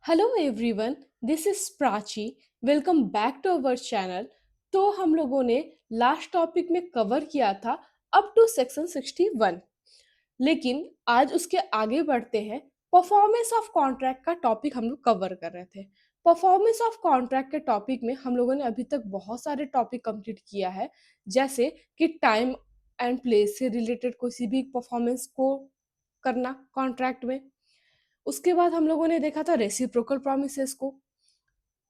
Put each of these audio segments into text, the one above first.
Hello everyone, this is Prachi. Welcome back to our channel. तो हम लोगों ने लास्ट टॉपिक में कवर किया था अप टू सेक्शन 61, लेकिन आज उसके आगे बढ़ते हैं। परफॉर्मेंस ऑफ कॉन्ट्रैक्ट का टॉपिक हम लोग कवर कर रहे थे। परफॉर्मेंस ऑफ कॉन्ट्रैक्ट के टॉपिक में हम लोगों ने अभी तक बहुत सारे टॉपिक कंप्लीट किया है, जैसे कि टाइम एंड प्लेस से रिलेटेड किसी भी परफॉर्मेंस को करना कॉन्ट्रैक्ट में। उसके बाद हम लोगों ने देखा था रेसिप्रोकल प्रॉमिसेस को।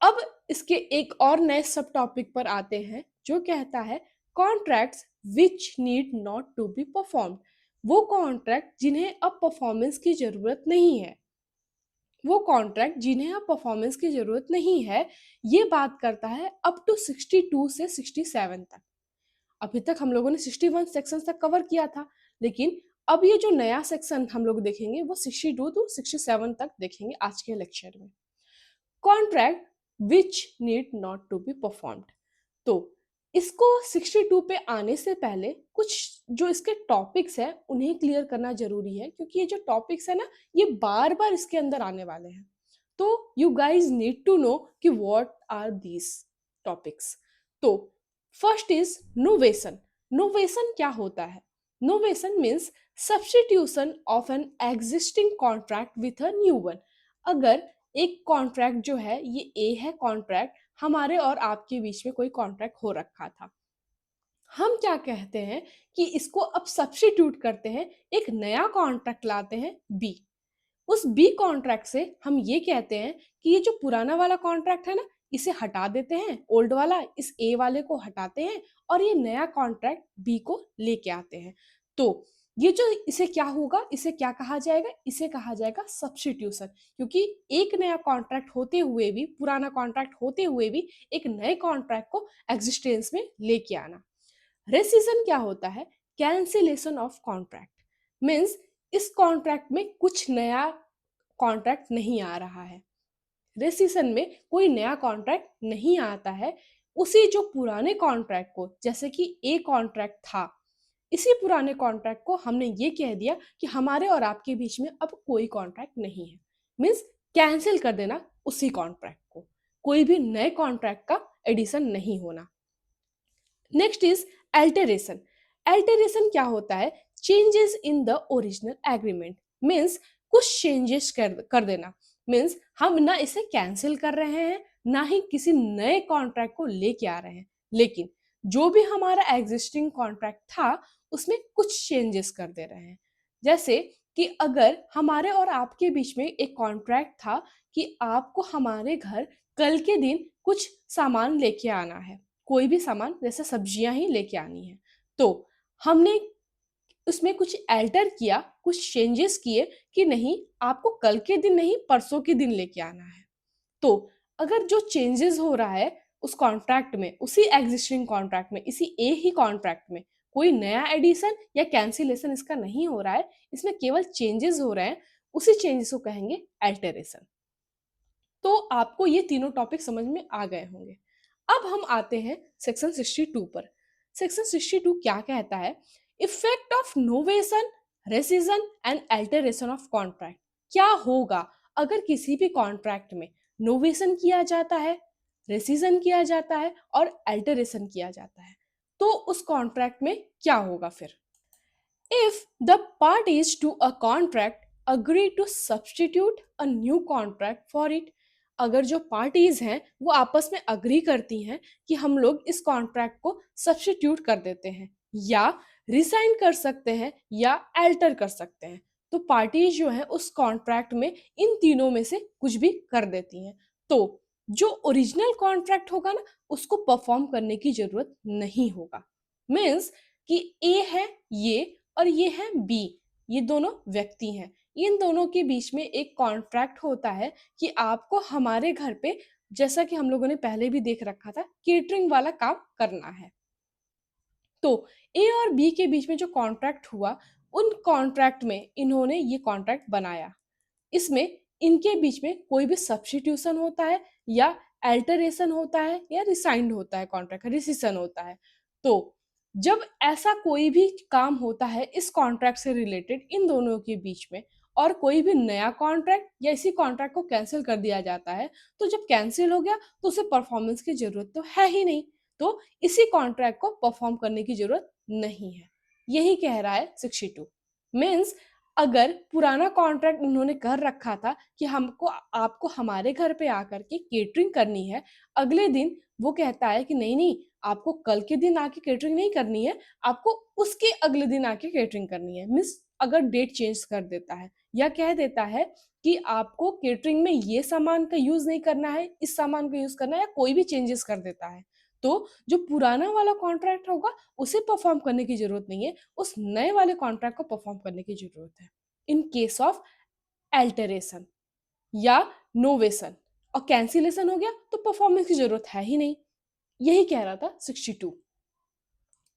अब इसके एक और नए सब टॉपिक पर आते हैं जो कहता है contracts which need not to be performed. वो कॉन्ट्रैक्ट जिन्हें अब परफॉर्मेंस की जरूरत नहीं है। वो कॉन्ट्रैक्ट जिन्हें अब परफॉर्मेंस की जरूरत नहीं है, ये बात करता है अप टू 62 से 67 तक। अभी तक हम लोगों ने 61 सेक्शन तक कवर किया था, लेकिन अब ये जो नया सेक्शन हम लोग देखेंगे वो 62 टू 67 तक देखेंगे आज के लेक्चर में। Contract which need not to be performed. तो इसको 62 पे आने से पहले कुछ जो इसके टॉपिक्स हैं उन्हें क्लियर करना जरूरी है, क्योंकि ये जो टॉपिक्स है ना, ये बार बार इसके अंदर आने वाले हैं। तो you guys need to know कि व्हाट आर दीज टॉपिक्स। तो फर्स्ट इज नोवेशन। नोवेशन क्या होता है? Novation means substitution of an existing contract with a new one. अगर एक कॉन्ट्रैक्ट जो है, ये ए है कॉन्ट्रैक्ट, हमारे और आपके बीच में कोई कॉन्ट्रैक्ट हो रखा था, हम क्या कहते हैं कि इसको अब सब्स्टिट्यूट करते हैं, एक नया कॉन्ट्रैक्ट लाते हैं बी। उस बी कॉन्ट्रैक्ट से हम ये कहते हैं कि ये जो पुराना वाला कॉन्ट्रैक्ट है ना, इसे हटा देते हैं, ओल्ड वाला इस ए वाले को हटाते हैं और ये नया कॉन्ट्रैक्ट बी को लेके आते हैं। तो ये जो इसे क्या होगा, इसे क्या कहा जाएगा? इसे कहा जाएगा सब्स्टिट्यूशन। क्योंकि एक नया कॉन्ट्रैक्ट होते हुए भी, पुराना कॉन्ट्रैक्ट होते हुए भी एक नए कॉन्ट्रैक्ट को एग्जिस्टेंस में लेके आना। रेसिजन क्या होता है? Cancellation of contract. मीन्स इस कॉन्ट्रैक्ट में कुछ नया कॉन्ट्रैक्ट नहीं आ रहा है। रेसिशन में कोई नया कॉन्ट्रैक्ट नहीं आता है। उसी जो पुराने कॉन्ट्रैक्ट को, जैसे कि ए कॉन्ट्रैक्ट था, इसी पुराने कॉन्ट्रैक्ट को हमने ये कह दिया कि हमारे और आपके बीच में अब कोई कॉन्ट्रैक्ट नहीं है। मीन्स कैंसिल कर देना उसी कॉन्ट्रैक्ट को, कोई भी नए कॉन्ट्रैक्ट का एडिशन नहीं होना। Next is alteration. अल्टरेशन क्या होता है? Changes in the original agreement. Means कुछ चेंजेस कर देना। मीन्स हम ना इसे कैंसिल कर रहे हैं, ना ही किसी नए कॉन्ट्रैक्ट को लेके आ रहे हैं, लेकिन जो भी हमारा एग्जिस्टिंग कॉन्ट्रैक्ट था उसमें कुछ चेंजेस कर दे रहे हैं। जैसे कि अगर हमारे और आपके बीच में एक कॉन्ट्रैक्ट था कि आपको हमारे घर कल के दिन कुछ सामान लेके आना है, कोई भी सामान, जैसे सब्जियां ही लेके आनी है, तो हमने उसमें कुछ अल्टर किया, कुछ चेंजेस किए कि नहीं, आपको कल के दिन नहीं परसों के दिन लेके आना है। तो अगर जो चेंजेस हो रहा है उस कॉन्ट्रैक्ट में, उसी एग्जिस्टिंग कॉन्ट्रैक्ट में, इसी ए ही कॉन्ट्रैक्ट में कोई नया एडिशन या कैंसिलेशन इसका नहीं हो रहा है, इसमें केवल चेंजेस हो रहे हैं, उसी चेंजेस को कहेंगे अल्टरेशन। तो आपको ये तीनों टॉपिक समझ में आ गए होंगे। अब हम आते हैं सेक्शन 62 पर। सेक्शन 62 क्या कहता है? Effect of novation, rescission and alteration of contract. क्या होगा अगर किसी भी कॉन्ट्रैक्ट में नोवेशन किया जाता है, रेसिजन किया जाता है और अल्टरेशन किया जाता है, तो उस कॉन्ट्रैक्ट में क्या होगा फिर? If the parties to a contract agree to substitute a new contract for it, अगर जो पार्टीज हैं वो आपस में अग्री करती हैं कि हम लोग इस कॉन्ट्रैक्ट को सब्स्टिट्यूट कर देते हैं, या रिसाइन कर सकते हैं, या अल्टर कर सकते हैं, तो पार्टीज जो है उस कॉन्ट्रैक्ट में इन तीनों में से कुछ भी कर देती हैं, तो जो ओरिजिनल कॉन्ट्रैक्ट होगा ना, उसको परफॉर्म करने की जरूरत नहीं होगा। मीन्स कि ए है ये और ये है बी, ये दोनों व्यक्ति हैं, इन दोनों के बीच में एक कॉन्ट्रैक्ट होता है कि आपको हमारे घर पे, जैसा कि हम लोगों ने पहले भी देख रखा था, केटरिंग वाला काम करना है। तो ए और बी के बीच में जो कॉन्ट्रैक्ट हुआ, उन कॉन्ट्रैक्ट में इन्होंने ये कॉन्ट्रैक्ट बनाया। इसमें इनके बीच में कोई भी सब्स्टिट्यूशन होता है, या अल्टरेशन होता है, या रिसाइंड होता है, कॉन्ट्रैक्ट रिसिशन होता है। तो जब ऐसा कोई भी काम होता है इस कॉन्ट्रैक्ट से रिलेटेड इन दोनों के बीच में, और कोई भी नया कॉन्ट्रैक्ट या इसी कॉन्ट्रैक्ट को कैंसिल कर दिया जाता है, तो जब कैंसिल हो गया तो उसे परफॉर्मेंस की ज़रूरत तो है ही नहीं, तो इसी कॉन्ट्रैक्ट को परफॉर्म करने की ज़रूरत नहीं है। यही कह रहा है 62। मीन्स अगर पुराना कॉन्ट्रैक्ट उन्होंने कर रखा था कि हमको आपको हमारे घर पे आकर के केटरिंग करनी है, अगले दिन वो कहता है कि नहीं-नहीं, आपको कल के दिन आके केटरिंग नहीं करनी है, आपको उसके अगले दिन आके केटरिंग करनी है। मीन्स अगर डेट चेंज कर देता है या कह देता है कि आपको केटरिंग में ये सामान का यूज़ नहीं करना है, इस सामान का यूज़ करना है, या कोई भी चेंजेस कर देता है, तो जो पुराना वाला कॉन्ट्रैक्ट होगा उसे परफॉर्म करने की ज़रूरत नहीं है, उस नए वाले कॉन्ट्रैक्ट को परफॉर्म करने की ज़रूरत है। इन केस ऑफ अल्टरेशन या नोवेशन और कैंसिलेशन हो गया तो परफॉर्मेंस की ज़रूरत है ही नहीं। यही कह रहा था 62।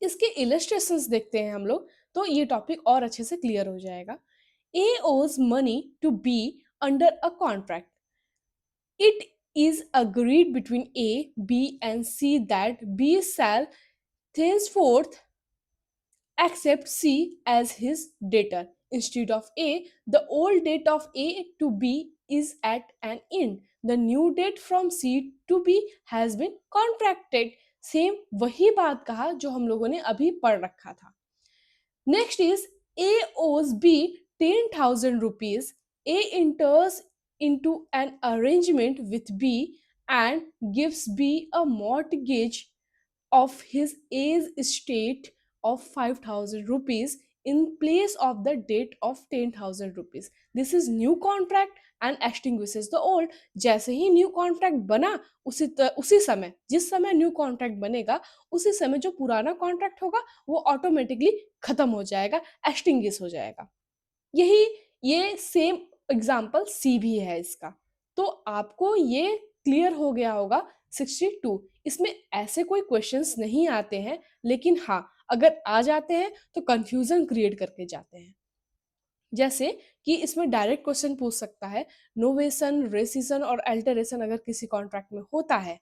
इसके इलस्ट्रेशंस देखते हैं हम लोग, तो ये टॉपिक और अच्छे से क्लियर हो जाएगा। A owes money to B under a contract. It is agreed between A, B, and C that B shall thenceforth accept C as his debtor. Instead of A, the old debt of A to B is at an end. The new debt from C to B has been contracted. Same वही बात कहा जो हम लोगों ने अभी पढ़ रखा था। Next is A owes B 10,000 rupees. A enters into an arrangement with B and gives B a mortgage of his A's estate of 5,000 rupees in place of the debt of 10,000 rupees. This is new contract and extinguishes the old. जैसे ही new contract बना उसी समय, जिस समय new contract बनेगा उसी समय जो पुराना कॉन्ट्रैक्ट होगा वो ऑटोमेटिकली खत्म हो जाएगा, एक्सटिंग्विश हो जाएगा। यही ये सेम एग्जाम्पल सी भी है इसका। तो आपको ये क्लियर हो गया होगा 62। इसमें ऐसे कोई क्वेश्चंस नहीं आते हैं, लेकिन हाँ, अगर आ जाते हैं तो कंफ्यूजन क्रिएट करके जाते हैं। जैसे कि इसमें डायरेक्ट क्वेश्चन पूछ सकता है, नोवेशन, रेसिशन और अल्टरेशन अगर किसी कॉन्ट्रैक्ट में होता है,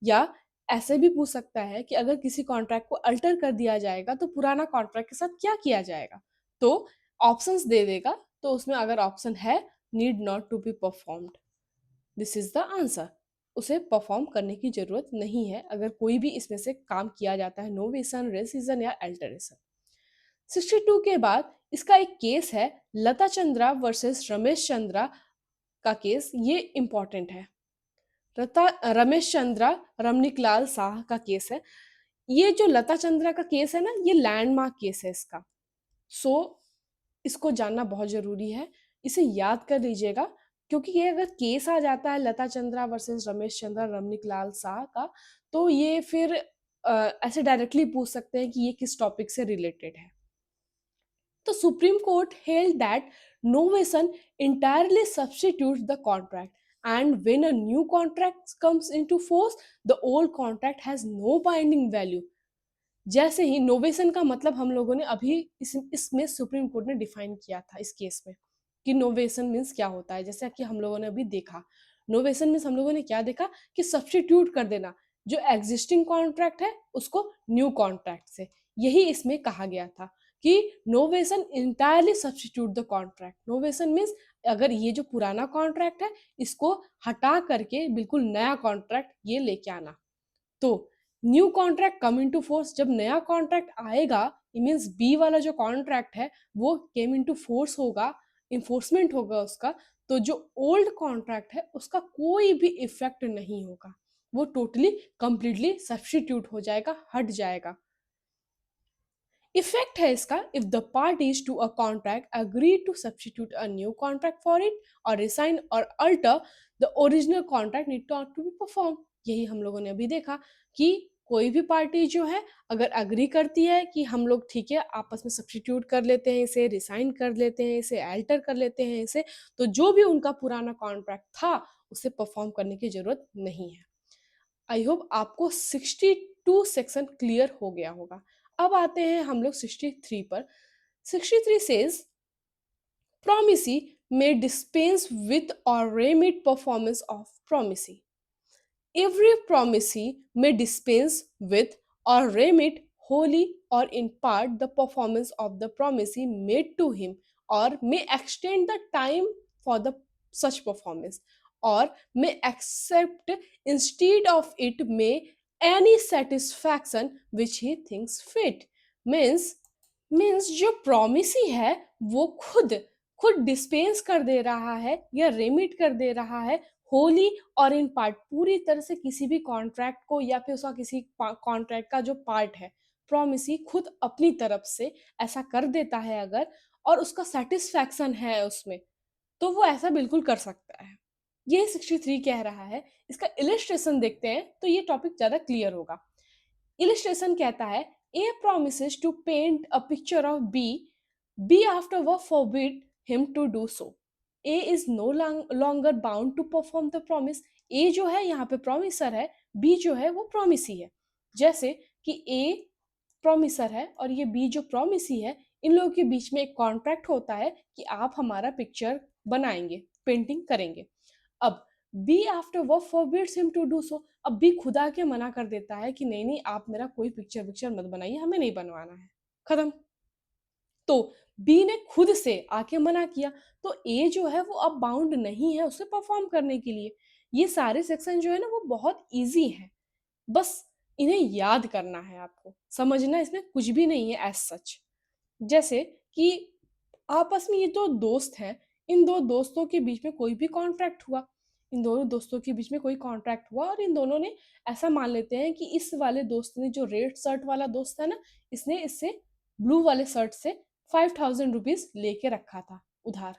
या ऐसे भी पूछ सकता है कि अगर किसी कॉन्ट्रैक्ट को अल्टर कर दिया जाएगा तो पुराना कॉन्ट्रैक्ट के साथ क्या किया जाएगा? तो ऑप्शंस दे देगा, तो उसमें अगर ऑप्शन है need not to be performed, this is the answer. उसे परफॉर्म करने की जरूरत नहीं है अगर कोई भी इसमें से काम किया जाता है, नोवेशन, रेसिजन या अल्टरेशन। 62 के बाद इसका एक केस है, लता चंद्रा वर्सेस रमेश चंद्रा का केस। ये इंपॉर्टेंट है। रता रमेश चंद्रा रमनिकलाल शाह का केस है। ये जो लता चंद्रा का केस है ना, ये लैंडमार्क केस है इसका। सो इसको जानना बहुत ज़रूरी है। इसे याद कर लीजिएगा, क्योंकि ये अगर केस आ जाता है लता चंद्रा वर्सेस रमेश चंद्रा रमनिकलाल शाह का, तो ये फिर ऐसे डायरेक्टली पूछ सकते हैं कि ये किस टॉपिक से रिलेटेड है। The Supreme Court held that novation entirely substitutes the contract, and when a new contract comes into force, the old contract has no binding value. जैसे ही नोवेशन का मतलब हम लोगों ने अभी इसमें सुप्रीम कोर्ट ने डिफाइन किया था इस केस में कि नोवेशन मीन्स क्या होता है। जैसे कि हम लोगों ने अभी देखा, नोवेशन मीन्स हम लोगों ने क्या देखा कि सब्स्टिट्यूट कर देना जो एग्जिस्टिंग कॉन्ट्रैक्ट है उसको न्यू कॉन्ट्रैक्ट से। यही इसमें कहा गया था कि novation entirely substitute the contract. Novation means अगर ये जो पुराना कॉन्ट्रैक्ट है इसको हटा करके बिल्कुल नया कॉन्ट्रैक्ट ये लेके आना। तो new contract come into force, जब नया कॉन्ट्रैक्ट आएगा, इट मींस बी वाला जो कॉन्ट्रैक्ट है वो केम इनटू फोर्स होगा, इन्फोर्समेंट होगा उसका, तो जो ओल्ड कॉन्ट्रैक्ट है उसका कोई भी इफेक्ट नहीं होगा, वो टोटली कंप्लीटली सब्स्टिट्यूट हो जाएगा, हट जाएगा। इफेक्ट है इसका, if the parties to a contract agree to substitute a new contract for it और रिसाइन और alter the original contract need not to be perform. यही हम लोगों ने अभी देखा कि कोई भी पार्टी जो है अगर अग्री करती है कि हम लोग ठीक है आपस में सब्स्टिट्यूट कर लेते हैं, इसे रिसाइन कर लेते हैं, इसे अल्टर कर लेते हैं इसे, तो जो भी उनका पुराना कॉन्ट्रैक्ट था उसे परफॉर्म करने की जरूरत नहीं है। आई होप आपको 62 सेक्शन क्लियर हो गया होगा। अब आते हैं हम लोग 63 पर। 63 says promisee may dispense with or remit performance of promisee. Every promisee may dispense with or remit wholly or in part the performance of the promisee made to him or may extend the time for the such performance, or may accept instead of it may any satisfaction which he thinks fit. Means जो promisee है वो खुद खुद dispense कर दे रहा है या remit कर दे रहा है होली और इन पार्ट, पूरी तरह से किसी भी कॉन्ट्रैक्ट को या फिर उसका किसी कॉन्ट्रैक्ट का जो पार्ट है, प्रॉमिसी खुद अपनी तरफ से ऐसा कर देता है अगर, और उसका सेटिस्फैक्शन है उसमें, तो वो ऐसा बिल्कुल कर सकता है। ये 63 कह रहा है। इसका इलिस्ट्रेशन देखते हैं तो ये टॉपिक ज़्यादा क्लियर होगा। इलिस्ट्रेशन कहता है ए promises to paint a picture of B afterward forbid him to do so. A is no longer bound to perform the promise. A जो है यहाँ पे promiser है, B जो है वो promisee है। जैसे कि A promiser है और ये B जो promisee है, इन लोगों के बीच में एक कॉन्ट्रैक्ट होता है कि आप हमारा पिक्चर बनाएंगे, पेंटिंग करेंगे। अब B after work forbids him to do so. अब बी खुदा के मना कर देता है कि नहीं नहीं, आप मेरा कोई पिक्चर पिक्चर मत बनाइए, हमें नहीं बनवाना है, खत्म। तो बी ने खुद से आके मना किया, तो ए जो है वो अब बाउंड नहीं है उसे परफॉर्म करने के लिए। ये सारे सेक्शन जो है ना वो बहुत इजी है, बस इन्हें याद करना है आपको, समझना इसमें कुछ भी नहीं है एज सच। जैसे कि आपस में ये दो दोस्त हैं, इन दो दोस्तों के बीच में कोई भी कॉन्ट्रैक्ट हुआ, इन दोनों दोस्तों के बीच में कोई कॉन्ट्रैक्ट हुआ और इन दोनों ने ऐसा मान लेते हैं कि इस वाले दोस्त ने, जो रेड शर्ट वाला दोस्त है ना, इसने इससे ब्लू वाले शर्ट से 5000 रुपीज लेके रखा था उधार।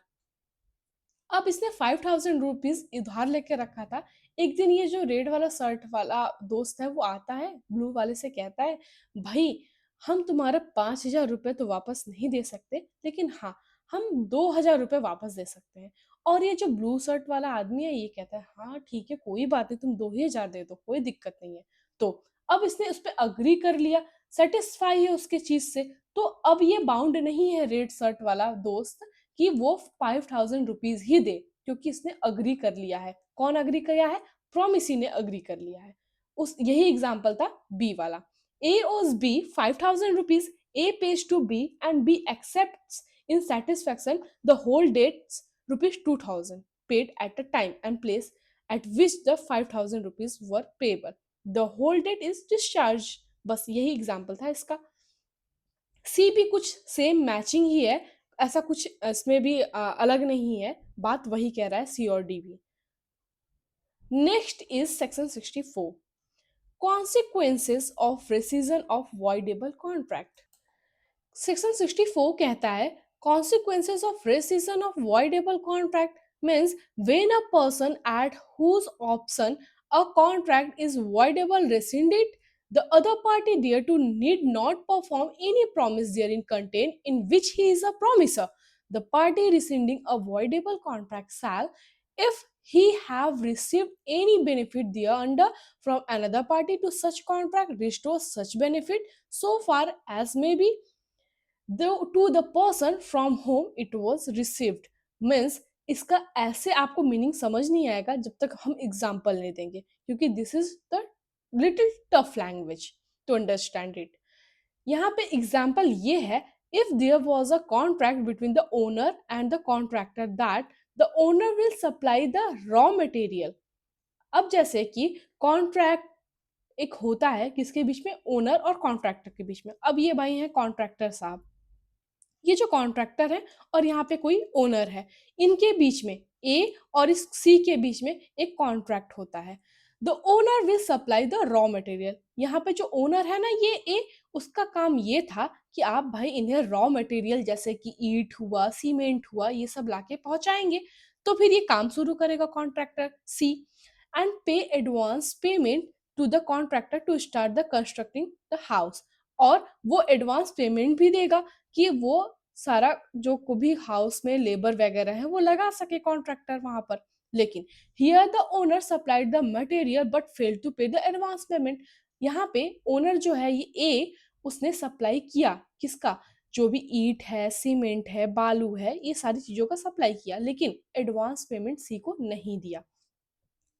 अब इसने 5000 रुपीज उधार लेके रखा था। एक दिन ये जो रेड वाला शर्ट वाला दोस्त है वो आता है, ब्लू वाले से कहता है, भाई हम तुम्हारा 5000 रुपये तो वापस नहीं दे सकते, लेकिन हाँ हम 2000 रुपये वापस दे सकते हैं। और ये जो ब्लू शर्ट वाला आदमी है ये कहता है, हाँ ठीक है कोई बात नहीं, तुम 2000 दे दो, कोई दिक्कत नहीं है। तो अब इसने उस पर अग्री कर लिया, सेटिस्फाई है उसके चीज से। तो अब ये बाउंड नहीं है रेड शर्ट वाला दोस्त कि वो 5000 रुपीज ही दे, क्योंकि इसने अग्री कर लिया है। कौन अग्री किया है? प्रोमिसी ने अग्री कर लिया है। उस यही एग्जाम्पल था बी वाला। ए owes B 5000 rupees. A pays to B and B accepts in satisfaction the whole debts rupees 2000 paid at the time and place at which the 5000 rupees were payable. The whole debt is discharged. बस यही example था इसका। सी भी कुछ same matching ही है, ऐसा कुछ इसमें भी अलग नहीं है, बात वही कह रहा है सी और डी भी। Next is section 64, consequences of rescission of voidable contract. Section 64 कहता है consequences of rescission of voidable contract means when a person at whose option a contract is voidable rescinded, the other party dare to need not perform any promise therein contained in which he is a promiser. The party rescinding a voidable contract shall, if he have received any benefit thereunder from another party to such contract, restore such benefit so far as may be to the person from whom it was received. Means इसका ऐसे आपको meaning समझ नहीं आएगा जब तक हम example नहीं देंगे, क्योंकि this is the little tough language to understand it. यहाँ पे एग्जाम्पल ये है, if there was a contract between the owner and the contractor that the owner will supply the raw material. अब जैसे कि कॉन्ट्रैक्ट एक होता है किसके बीच में? ओनर और कॉन्ट्रैक्टर के बीच में। अब ये भाई हैं कॉन्ट्रैक्टर साहब, ये जो कॉन्ट्रैक्टर है और यहाँ पे कोई ओनर है, इनके बीच में ए और इस सी के बीच में एक कॉन्ट्रैक्ट होता है। The owner will supply the raw material. यहाँ पे जो ओनर है ना ये ए, उसका काम ये था कि आप भाई इन्हें रॉ मटेरियल जैसे कि ईंट हुआ, सीमेंट हुआ, ये सब लाके पहुंचाएंगे। तो फिर ये काम शुरू करेगा contractor C, and pay advance payment to the contractor to start the constructing the house. और वो एडवांस पेमेंट भी देगा कि वो सारा जो को भी हाउस में लेबर वगैरह है वो लगा सके कॉन्ट्रैक्टर वहां पर। लेकिन here the owner supplied the material but fail to pay the advance payment. यहाँ पे ओनर जो है ये ए, उसने सप्लाई किया किसका? जो भी ईंट है, सीमेंट है, बालू है, ये सारी चीजों का सप्लाई किया, लेकिन एडवांस पेमेंट सी को नहीं दिया।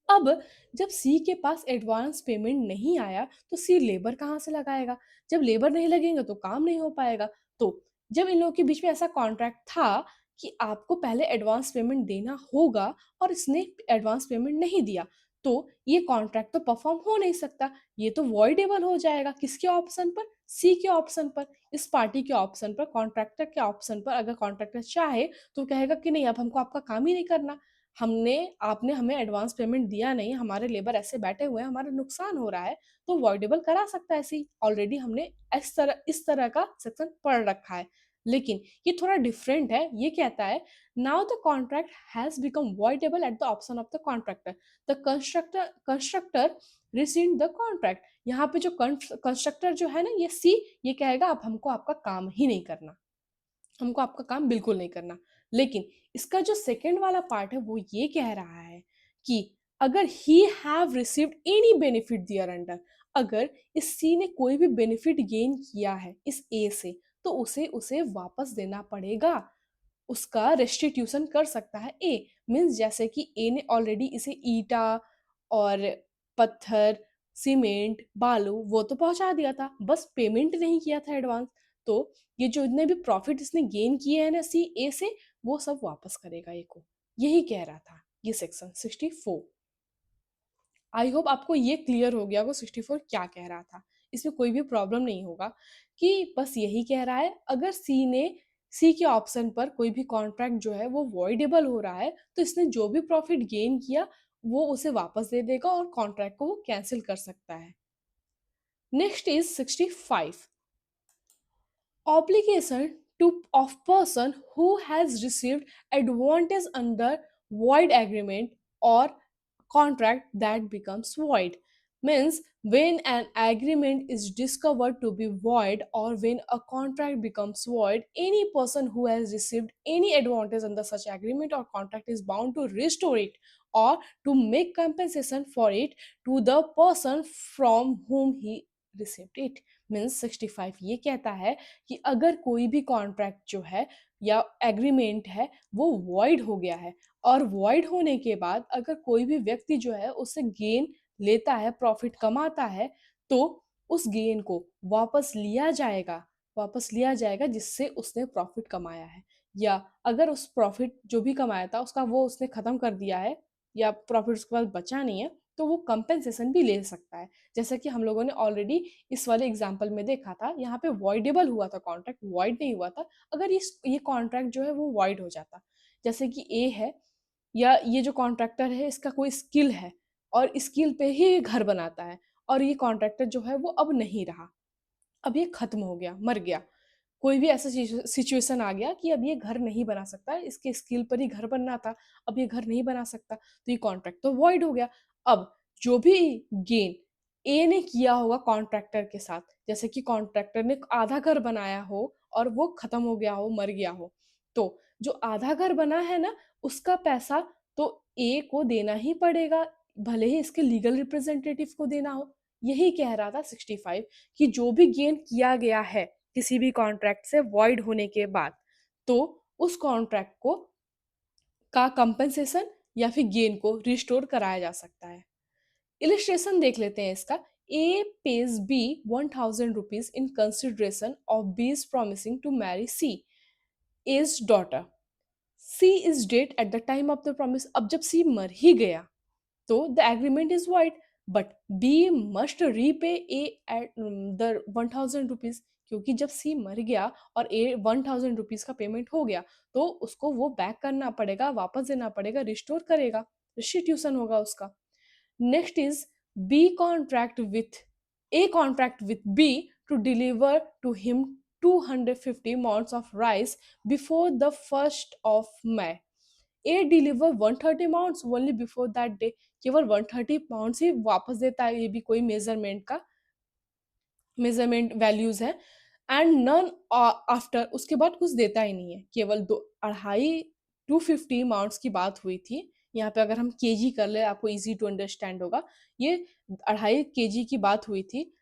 अब जब सी के पास एडवांस पेमेंट नहीं आया तो सी लेबर कहाँ से लगाएगा? जब लेबर नहीं लगेंगे तो काम नहीं हो पाएगा। तो जब इन लोगों के बीच में ऐसा कॉन्ट्रैक्ट था कि आपको पहले एडवांस पेमेंट देना होगा और इसने एडवांस पेमेंट नहीं दिया, तो ये कॉन्ट्रैक्ट तो परफॉर्म हो नहीं सकता, ये तो वॉइडेबल हो जाएगा। किसके ऑप्शन पर? सी के ऑप्शन पर, इस पार्टी के ऑप्शन पर, कॉन्ट्रैक्टर के ऑप्शन पर। अगर कॉन्ट्रैक्टर चाहे तो कहेगा कि नहीं, अब हमको आपका काम ही नहीं करना, हमने आपने हमें एडवांस पेमेंट दिया नहीं, हमारे लेबर ऐसे बैठे हुए हैं, हमारा नुकसान हो रहा है, तो वॉइडेबल करा सकता है ऐसे ही। ऑलरेडी हमने इस तरह का सेक्शन पढ़ रखा है। लेकिन ये थोड़ा डिफरेंट है, ये कहता है now the contract has become voidable at the option of the contractor, the constructor received the contract. यहाँ पे जो कंस्ट्रक्टर जो है ना, ये सी, ये कहेगा अब हमको आपका काम ही नहीं करना, हमको आपका काम बिल्कुल नहीं करना। लेकिन इसका जो सेकंड वाला पार्ट है वो ये कह रहा है कि अगर he have received any benefit there under, अगर इस सी ने कोई भी बेनिफिट गेन किया है इस ए से, तो उसे उसे वापस देना पड़ेगा, उसका रेस्टिट्यूशन कर सकता है ए। मीन्स जैसे कि ए ने ऑलरेडी इसे ईटा और पत्थर, सीमेंट, बालू वो तो पहुंचा दिया था, बस पेमेंट नहीं किया था एडवांस। तो ये जो इतने भी प्रॉफिट इसने गेन किए हैं ना सी ए से, वो सब वापस करेगा ए को। यही कह रहा था ये सेक्शन 64। आई होप आपको ये क्लियर हो गया वो 64 क्या कह रहा था, इसमें कोई भी प्रॉब्लम नहीं होगा। कि बस यही कह रहा है अगर सी के ऑप्शन पर कोई भी कॉन्ट्रैक्ट जो है वो वॉइडेबल हो रहा है, तो इसने जो भी प्रॉफिट गेन किया वो उसे वापस दे देगा और कॉन्ट्रैक्ट को वो कैंसिल कर सकता है। Next is 65, obligation to of person who has received advantage under void agreement or contract that becomes void. Means when an agreement is discovered to be void or when a contract becomes void, any person who has received any advantage under such agreement or contract is bound to restore it or to make compensation for it to the person from whom he received it. Means 65 ये कहता है कि अगर कोई भी contract जो है या एग्रीमेंट है वो वॉइड हो गया है, और वॉइड होने के बाद अगर कोई भी व्यक्ति जो है उससे गेन लेता है, प्रॉफिट कमाता है, तो उस गेन को वापस लिया जाएगा, वापस लिया जाएगा जिससे उसने प्रॉफिट कमाया है। या अगर उस प्रॉफिट जो भी कमाया था उसका वो उसने खत्म कर दिया है या प्रॉफिट उसके पास बचा नहीं है, तो वो कंपेंसेशन भी ले सकता है। जैसा कि हम लोगों ने ऑलरेडी इस वाले एग्जाम्पल में देखा था, यहाँ पे वॉइडेबल हुआ था कॉन्ट्रैक्ट, वॉइड नहीं हुआ था। अगर ये कॉन्ट्रैक्ट जो है वो वॉइड हो जाता, जैसे कि ए है या ये जो कॉन्ट्रैक्टर है इसका कोई स्किल है और स्किल पे ही ये घर बनाता है, और ये कॉन्ट्रैक्टर जो है वो अब नहीं रहा, अब ये खत्म हो गया, मर गया। कोई भी ऐसा सिचुएशन आ गया कि अब ये घर नहीं बना सकता, इसके स्किल पर ही घर बनना था, अब ये घर नहीं बना सकता, तो ये कॉन्ट्रैक्ट तो वॉइड हो गया। अब जो भी गेन ए ने किया होगा कॉन्ट्रैक्टर के साथ, जैसे कि कॉन्ट्रैक्टर ने आधा घर बनाया हो और वो खत्म हो गया हो, मर गया हो, तो जो आधा घर बना है ना उसका पैसा तो ए को देना ही पड़ेगा, भले ही इसके लीगल रिप्रेजेंटेटिव को देना हो। यही कह रहा था 65 कि जो भी गेन किया गया है किसी भी कॉन्ट्रैक्ट से वॉइड होने के बाद, तो उस कॉन्ट्रैक्ट को का कंपनसेशन या फिर गेन को रिस्टोर कराया जा सकता है। इलिस्ट्रेशन देख लेते हैं इसका। A pays B 1000 rupees in consideration of B is promising to marry C is daughter, C is dead at the time of the promise. अब जब सी मर ही गया तो the agreement is void, but B must repay A at the 1000 rupees, क्योंकि जब सी मर गया और ए 1000 रुपीज का पेमेंट हो गया तो उसको वो बैक करना पड़ेगा, वापस देना पड़ेगा, रिस्टोर करेगा, रिस्टिट्यूशन होगा उसका। Next is B contract with A contract with B to deliver to him 250 mounds of rice before the 1st of May. A deliver 130 mounds only before that day, केवल 130 mounts ही वापस देता है, ये भी कोई मेजरमेंट वैल्यूज है। And none after, उसके बाद कुछ देता ही नहीं है, केवल दो अढ़ाई 250 माउंट्स की बात हुई थी। यहाँ पे अगर हम केजी कर ले आपको इजी टू अंडरस्टैंड होगा, ये 2.5 केजी की बात हुई थी,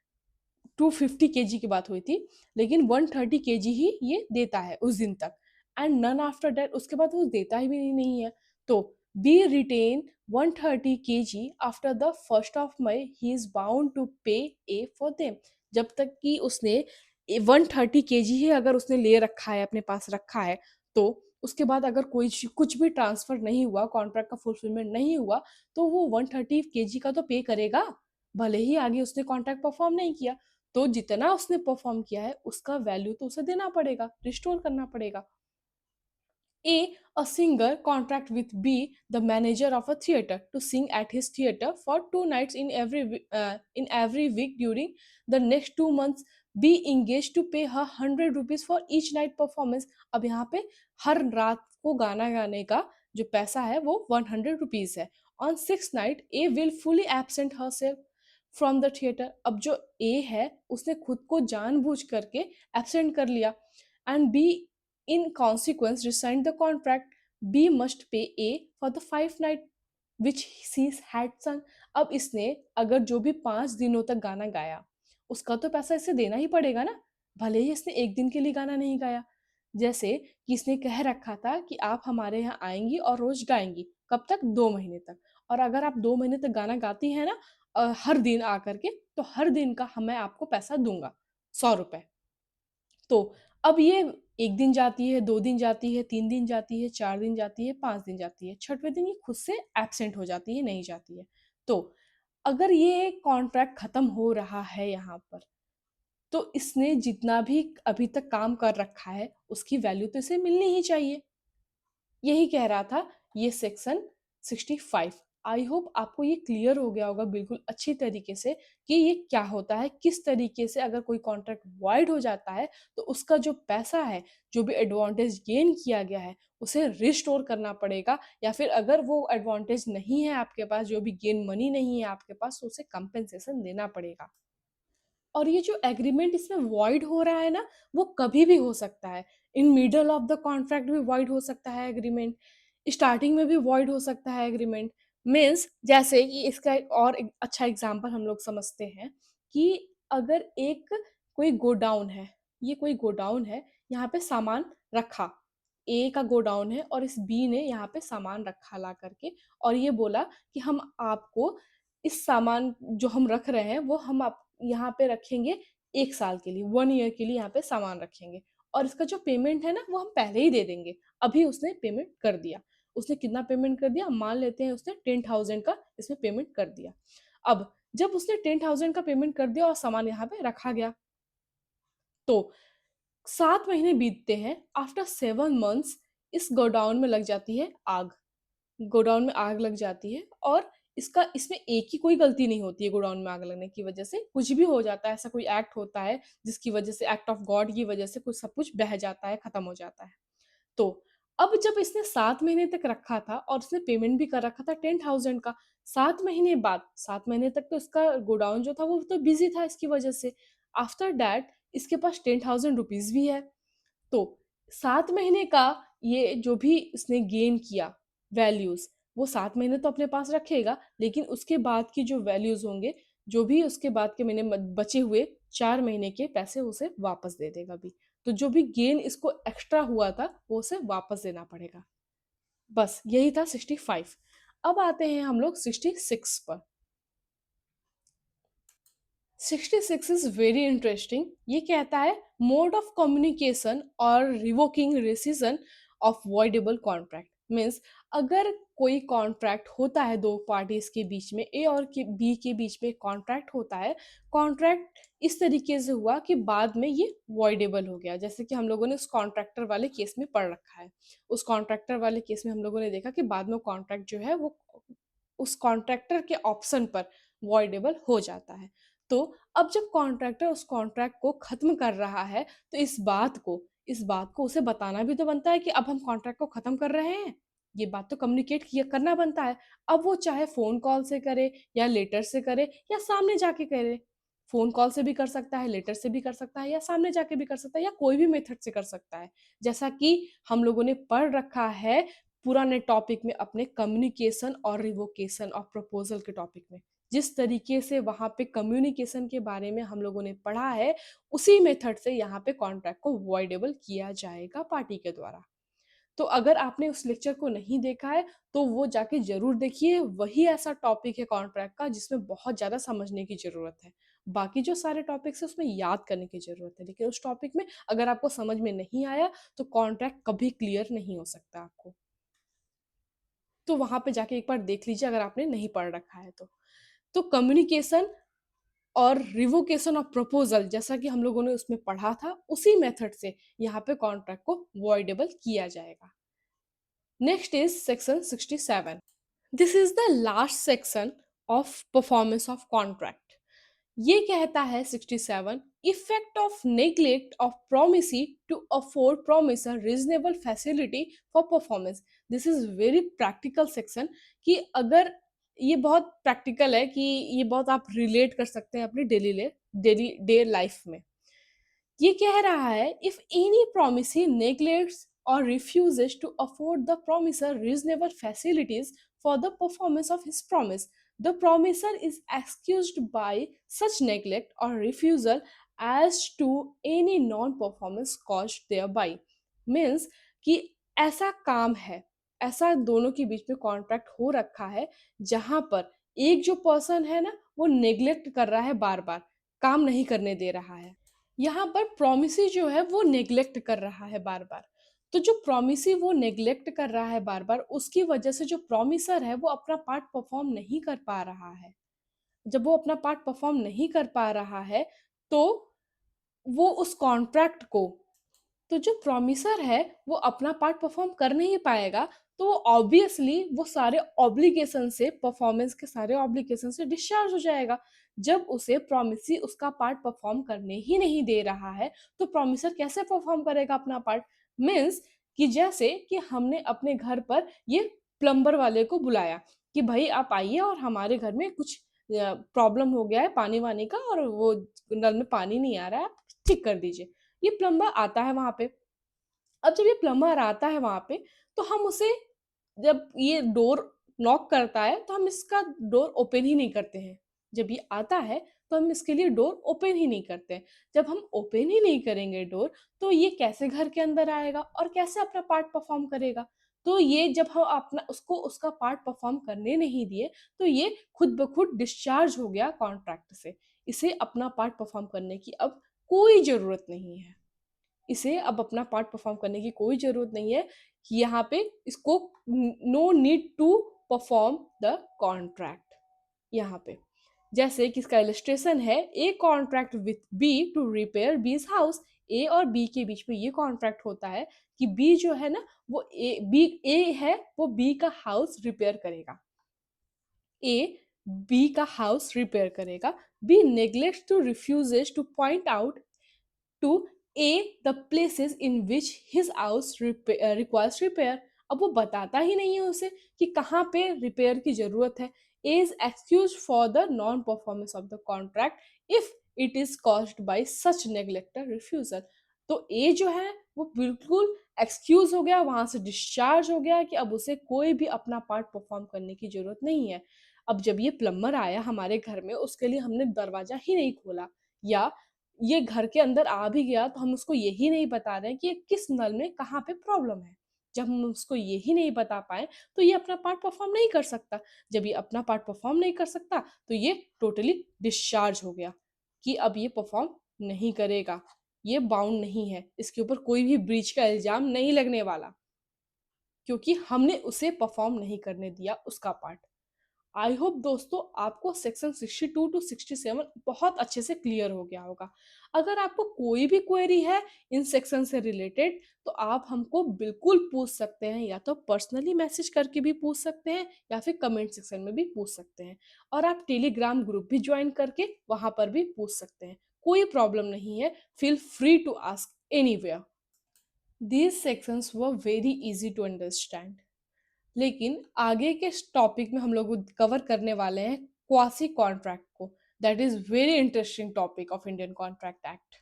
250 केजी की बात हुई थी, लेकिन 130 केजी ही ये देता है उस दिन तक। एंड नन आफ्टर दैट, उसके बाद वो देता ही भी नहीं है। तो B retain 130 KG after the 1st of May, he is bound to pay A for them. जब तक कि उसने 130 केजी ही अगर उसने ले रखा है, अपने पास रखा है, तो उसके बाद अगर कोई कुछ भी ट्रांसफर नहीं हुआ, कॉन्ट्रैक्ट का फुलफिलमेंट नहीं हुआ, तो वो 130 केजी का तो पे करेगा, भले ही आगे उसने कॉन्ट्रैक्ट परफॉर्म नहीं किया। तो जितना उसने परफॉर्म किया है उसका वैल्यू तो उसे देना पड़ेगा, रिस्टोर करना पड़ेगा। A. A singer contract with B, the manager of a theater, to sing at his theater for 2 nights in every week during the next 2 months. B engaged to pay her 100 rupees for each night performance. अब यहाँ पे हर रात को गाना गाने का जो पैसा है वो 100 rupees है। On sixth night, A will fully absent herself from the theater. अब जो A है उसने खुद को जानबूझ करके absent कर लिया, and B in consequence resigned the contract. B must pay A for the 5 night which she had sung. अब इसने अगर जो भी 5 दिनों तक गाना गाया उसका तो पैसा इसे देना ही पड़ेगा ना, भले ही इसने एक दिन के लिए गाना नहीं गाया। जैसे कि इसने कह रखा था कि आप हमारे यहाँ आएंगी और रोज गाएंगी, कब तक, 2 महीने तक। और अगर आप 2 महीने तक गाना गाती है ना, हर दिन आकर के, तो हर दिन का मैं आपको पैसा दूंगा, 100 रुपए। तो अब ये 1 दिन जाती है, 2 दिन जाती है, 3 दिन जाती है, 4 दिन जाती है, 5 दिन जाती है, 6वें दिन ये खुद से एब्सेंट हो जाती है, नहीं जाती है। तो अगर ये कॉन्ट्रैक्ट खत्म हो रहा है यहाँ पर, तो इसने जितना भी अभी तक काम कर रखा है उसकी वैल्यू तो इसे मिलनी ही चाहिए। यही कह रहा था ये सेक्शन 65। आई होप आपको ये क्लियर हो गया होगा बिल्कुल अच्छी तरीके से कि ये क्या होता है, किस तरीके से अगर कोई कॉन्ट्रैक्ट वॉइड हो जाता है तो उसका जो पैसा है, जो भी एडवांटेज गेन किया गया है, उसे रिस्टोर करना पड़ेगा, या फिर अगर वो एडवांटेज नहीं है आपके पास, जो भी गेन मनी नहीं है आपके पास, तो उसे कंपेंसेशन देना पड़ेगा। और ये जो एग्रीमेंट इसमें वॉइड हो रहा है ना, वो कभी भी हो सकता है। In middle of the contract भी वॉइड हो सकता है एग्रीमेंट, स्टार्टिंग में भी वॉइड हो सकता है एग्रीमेंट। मीन्स जैसे कि इसका एक और एक अच्छा एग्जांपल हम लोग समझते हैं कि अगर एक कोई गोडाउन है, ये कोई गोडाउन है, यहाँ पे सामान रखा, ए का गोडाउन है और इस बी ने यहाँ पे सामान रखा ला करके, और ये बोला कि हम आपको इस सामान जो हम रख रहे हैं वो हम आप यहाँ पे रखेंगे 1 साल के लिए, 1 ईयर के लिए यहाँ पे सामान रखेंगे, और इसका जो पेमेंट है ना वो हम पहले ही दे देंगे। अभी उसने पेमेंट कर दिया। उसने कितना पेमेंट कर दिया, मान लेते हैं उसने 10,000 का इसमें पेमेंट कर दिया। अब जब उसने 10,000 का पेमेंट कर दिया और सामान यहाँ पे रखा गया, तो 7 महीने बीतते हैं। आफ्टर 7 मंथ्स इस गोडाउन में लग जाती है आग, गोडाउन में आग लग जाती है, और इसका इसमें एक की कोई गलती नहीं होती है। गोडाउन में आग लगने की वजह से कुछ भी हो जाता है, ऐसा कोई एक्ट होता है जिसकी वजह से, एक्ट ऑफ गॉड की वजह से कुछ सब कुछ बह जाता है, खत्म हो जाता है। तो अब जब इसने 7 महीने तक रखा था और उसने पेमेंट भी कर रखा था 10,000 का, 7 महीने बाद, 7 महीने तक तो इसका गोडाउन जो था वो तो बिजी था इसकी वजह से। आफ्टर दैट इसके पास 10,000 रुपीज भी है। तो 7 महीने का ये जो भी इसने गेन किया वैल्यूज, वो 7 महीने तो अपने पास रखेगा, लेकिन उसके बाद की जो वैल्यूज होंगे, जो भी उसके बाद के महीने बचे हुए 4 महीने के पैसे उसे वापस दे देगा भी। तो जो भी गेन इसको एक्स्ट्रा हुआ था वो उसे वापस देना पड़ेगा। बस यही था 65। अब आते हैं हम लोग 66 पर। 66 इज वेरी इंटरेस्टिंग। ये कहता है मोड ऑफ कम्युनिकेशन और revoking rescission of voidable contract. Means अगर कोई कॉन्ट्रैक्ट होता है दो पार्टीज के बीच में, ए और बी के बीच में कॉन्ट्रैक्ट होता है, कॉन्ट्रैक्ट इस तरीके से हुआ कि बाद में ये वॉइडेबल हो गया, जैसे कि हम लोगों ने उस कॉन्ट्रैक्टर वाले केस में पढ़ रखा है। उस कॉन्ट्रैक्टर वाले केस में हम लोगों ने देखा कि बाद में कॉन्ट्रैक्ट जो है वो उस कॉन्ट्रैक्टर के ऑप्शन पर वॉइडेबल हो जाता है। तो अब जब कॉन्ट्रैक्टर उस कॉन्ट्रैक्ट को खत्म कर रहा है, तो इस बात को उसे बताना भी तो बनता है कि अब हम कॉन्ट्रैक्ट को खत्म कर रहे हैं। ये बात तो कम्युनिकेट किया करना बनता है। अब वो चाहे फोन कॉल से करे, या लेटर से करे, या सामने जाके करे। फोन कॉल से भी कर सकता है, लेटर से भी कर सकता है, या सामने जाके भी कर सकता है, या कोई भी मेथड से कर सकता है। जैसा कि हम लोगों ने पढ़ रखा है पुराने टॉपिक में, अपने कम्युनिकेशन और रिवोकेशन ऑफ प्रपोजल के टॉपिक में, जिस तरीके से वहां पे कम्युनिकेशन के बारे में हम लोगों ने पढ़ा है, उसी मेथड से यहाँ पे कॉन्ट्रैक्ट को वॉइडेबल किया जाएगा पार्टी के द्वारा। तो अगर आपने उस लेक्चर को नहीं देखा है तो वो जाके जरूर देखिए। वही ऐसा टॉपिक है कॉन्ट्रैक्ट का जिसमें बहुत ज्यादा समझने की जरूरत है। बाकी जो सारे टॉपिक्स हैं उसमें याद करने की ज़रूरत है, लेकिन उस टॉपिक में अगर आपको समझ में नहीं आया तो कॉन्ट्रैक्ट कभी क्लियर नहीं हो सकता आपको। तो वहाँ पे जाके एक बार देख लीजिए अगर आपने नहीं पढ़ रखा है तो। तो कम्युनिकेशन और रिवोकेशन ऑफ प्रपोज़ल जैसा कि हम लोगों ने उसमें पढ़ा था, उसी मेथड से यहाँ पे कॉन्ट्रैक्ट को वॉइडेबल किया जाएगा। Next is section 67। This is the last section of performance of contract. ये कहता है 67, effect of neglect of promisee to afford promisor reasonable facility for performance. This is very practical section कि अगर ये बहुत प्रैक्टिकल है कि ये बहुत आप रिलेट कर सकते हैं अपनी डेली डे लाइफ में। ये कह रहा है if any promisee neglects or refuses to afford the promiser reasonable facilities for the performance of his promise, the promiser is excused by such neglect or refusal as to any non-performance caused thereby। Means कि ऐसा काम है, ऐसा दोनों के बीच में contract हो रखा है जहां पर एक जो पर्सन है ना वो नेग्लेक्ट कर रहा है, बार बार काम नहीं करने दे रहा है। यहाँ पर प्रोमिसी जो है वो नेग्लेक्ट कर रहा है बार बार। तो जो प्रोमिसी वो नेग्लेक्ट कर रहा है बार बार, उसकी वजह से जो प्रोमिसर है वो अपना पार्ट परफॉर्म नहीं कर पा रहा है। जब वो अपना पार्ट परफॉर्म नहीं कर पा रहा है तो वो उस कॉन्ट्रैक्ट को, तो जो प्रॉमिसर है वो अपना पार्ट परफॉर्म कर नहीं पाएगा, तो ऑब्वियसली वो सारे ऑब्लिगेशन से, परफॉर्मेंस के सारे ऑब्लिगेशन से डिस्चार्ज हो जाएगा। जब उसे प्रॉमिसी उसका पार्ट परफॉर्म करने ही नहीं दे रहा है तो प्रॉमिसर कैसे परफॉर्म करेगा अपना पार्ट। मीन्स कि जैसे कि हमने अपने घर पर ये प्लम्बर वाले को बुलाया कि भाई आप आइए और हमारे घर में कुछ प्रॉब्लम हो गया है पानी वानी का, और वो नल में पानी नहीं आ रहा है, आप ठीक कर दीजिए। ये प्लम्बर आता है वहां पे। अब जब ये प्लम्बर आता है वहां पे तो हम उसे, जब ये डोर नॉक करता है तो हम इसका डोर ओपन ही नहीं करते हैं। जब ये आता है तो हम इसके लिए डोर ओपन ही नहीं करते हैं। जब हम ओपन ही नहीं करेंगे डोर तो ये कैसे घर के अंदर आएगा और कैसे अपना पार्ट परफॉर्म करेगा। तो ये जब हम अपना उसको उसका पार्ट परफॉर्म करने नहीं दिए तो ये खुद ब खुद डिस्चार्ज हो गया कॉन्ट्रैक्ट से। इसे अपना पार्ट परफॉर्म करने की अब कोई जरूरत नहीं है। इसे अब अपना पार्ट परफॉर्म करने की कोई ज़रूरत नहीं है कि यहाँ पे इसको no need to perform the contract. यहाँ पे जैसे कि इसका इलस्ट्रेशन है, A contract with B to repair B's house. A और बी के बीच में ये कॉन्ट्रैक्ट होता है कि बी जो है ना वो ए है वो बी का हाउस रिपेयर करेगा। ए बी का हाउस रिपेयर करेगा। B neglects to refuses to point out to A the places in which his house requires repair। अब वो बताता ही नहीं है उसे कि कहाँ पे रिपेयर की जरूरत है। A is excused for the non performance of the contract if it is caused by such neglect or refusal। तो A जो है वो बिल्कुल एक्सक्यूज हो गया, वहां से डिस्चार्ज हो गया कि अब उसे कोई भी अपना पार्ट परफॉर्म करने की जरूरत नहीं है। अब जब ये प्लम्बर आया हमारे घर में, उसके लिए हमने दरवाजा ही नहीं खोला, या ये घर के अंदर आ भी गया तो हम उसको यही नहीं बता रहे हैं कि किस नल में कहाँ पे प्रॉब्लम है। जब हम उसको यही नहीं बता पाए तो ये अपना पार्ट परफॉर्म नहीं कर सकता। जब ये अपना पार्ट परफॉर्म नहीं कर सकता तो ये टोटली डिस्चार्ज हो गया कि अब ये परफॉर्म नहीं करेगा। ये बाउंड नहीं है, इसके ऊपर कोई भी ब्रीच का इल्जाम नहीं लगने वाला, क्योंकि हमने उसे परफॉर्म नहीं करने दिया उसका पार्ट। आई होप दोस्तों आपको सेक्शन 62 टू 67 बहुत अच्छे से क्लियर हो गया होगा। अगर आपको कोई भी क्वेरी है इन सेक्शन से रिलेटेड तो आप हमको बिल्कुल पूछ सकते हैं, या तो पर्सनली मैसेज करके भी पूछ सकते हैं या फिर कमेंट सेक्शन में भी पूछ सकते हैं। और आप टेलीग्राम ग्रुप भी ज्वाइन करके वहां पर भी पूछ सकते हैं, कोई प्रॉब्लम नहीं है। Feel free to ask anywhere. These sections were very easy to understand. लेकिन आगे के टॉपिक में हम लोग कवर करने वाले हैं क्वासी कॉन्ट्रैक्ट को। That is very interesting topic of Indian contract act.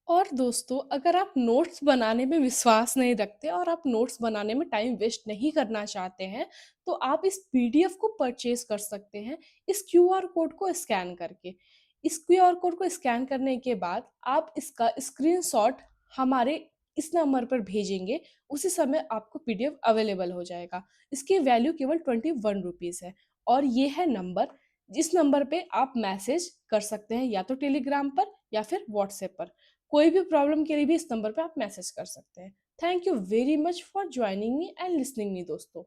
और दोस्तों अगर आप नोट्स बनाने में विश्वास नहीं रखते और आप नोट्स बनाने में टाइम वेस्ट नहीं करना चाहते हैं तो आप इस पीडीएफ को परचेज कर सकते हैं इस क्यूआर कोड को स्कैन करके। इस क्यूआर कोड को स्कैन करने के बाद आप इसका स्क्रीनशॉट हमारे इस नंबर पर भेजेंगे, उसी समय आपको पीडीएफ अवेलेबल हो जाएगा। इसकी वैल्यू केवल 21 रुपीज़ है और ये है नंबर इस नंबर पे आप मैसेज कर सकते हैं या तो टेलीग्राम पर या फिर व्हाट्सएप पर। कोई भी प्रॉब्लम के लिए भी इस नंबर पे आप मैसेज कर सकते हैं। Thank you very much for joining me and listening me दोस्तों।